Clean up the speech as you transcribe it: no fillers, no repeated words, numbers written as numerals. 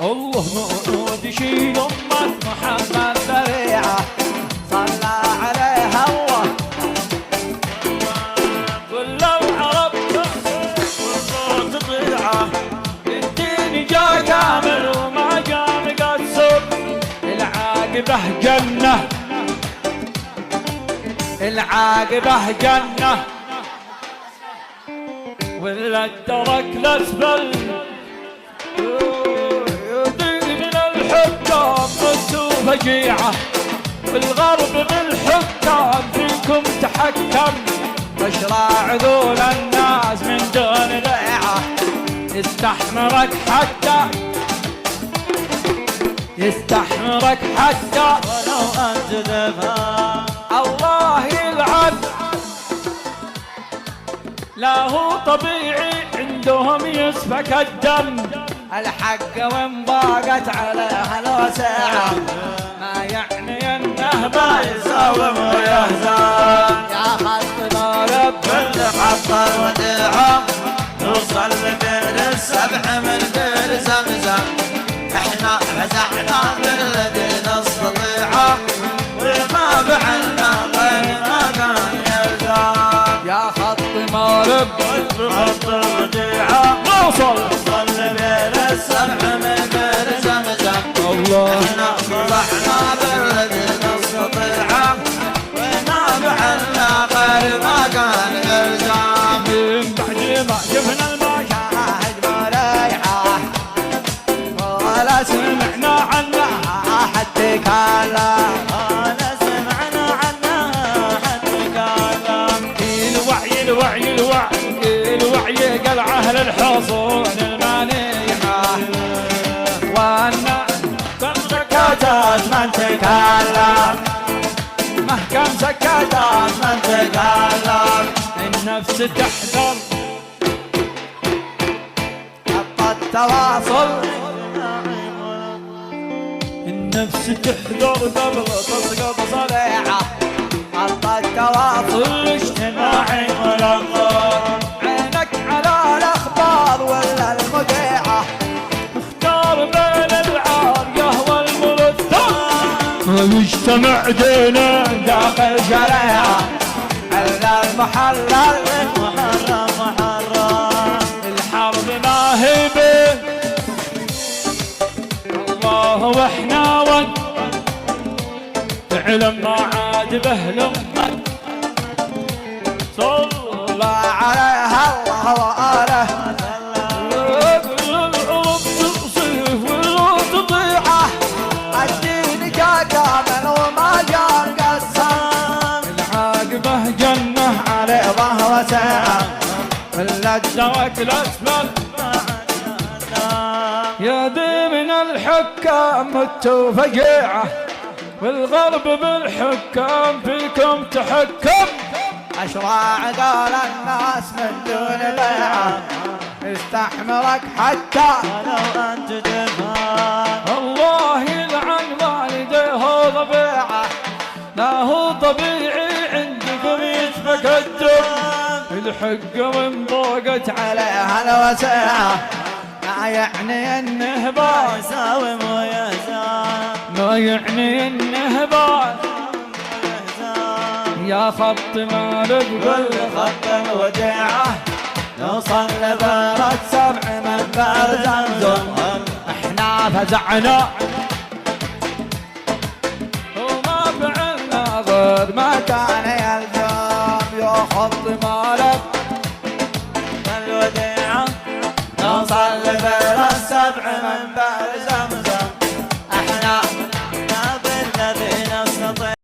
الله نود يشيل أمة محمد ذريعة صلى عليها الله. ولو عرب والصوت ضيعة الدين جا كامل وما جا مقصر. العاقبة جنة العاقبة جنة ولا الدرك الأسفل. من الحكام متوا فجيعة والغرب بالحكام فيكم تحكم. بشرى عذول الناس من دون ضيعة يستحمرك حتى يستحمرك حتى ولو أنت دفا. الله يلعن. لا هو طبيعي عندهم يسفك الدم. الحق وين ضاقت عليها لو ساعة ما يعني انه ما يساوم ويهزم. يا خط ضارب بالحط الوديعة نوصل لبين السبع من بير زمزم. احنا فزعنا بالذي نستطيعه وما بعنا غير ما كان يلزم. يا خط مارب بالحط الوديعة نوصل لبين السبع من بير زمزم. الله احنا فزعنا بالذي نستطيعه وما بعنا غير ما كان يلزم. من بعد ما شفنا المشاهد مريحة ولا سمعنا عنها حتى كلام. أنا سمعنا عنها حتى كلام. الوعي الوعي الوعي الوعي قلعه للحصون المانيحة. وانا كم سكتات من تكلم محكم سكتات من تكلم. النفس تحذر خط التواصل النفس تحذر قبل تسقط صريعة. خط التواصل الاجتماعي والأخبار. عينك على الأخبار ولا المذيعة. اختار بين العارية والمرثاة ويجتمع دينين داخل شريعة. إلا المحلل محرم الحرب ما هي بين الله واحنا ود. اعلم ما عاد به لمك صلى عليها الله وآله. كل العرب تصيف ولا تضيعه. الدين جا كامل وما جا مقسم. العاقبة جنة عليه ظهر ساعة إلا الدرك الأسفل. يا دي من الحكام متوا فجيعة والغرب بالحكام فيكم تحكم. أشراع دول الناس من دون بيعة يستحمرك حتى ولو أنت دفا. الله يلعن والديه ضبيعة. لا هو طبيعي عندكم يسفك الدم. الحق من ضاقت عليها الوساعة ما يعني انه باس. يساوم ويهزم. ما يعني انه باس. يا خط ما نقبل خط الوديعة نوصل لبر السبع من بر زمزم. احنا فزعنا وما فعلنا غير ما كان يلزم. يا خط مالك الوديعة نوصل لبر السبع من بر زمزم.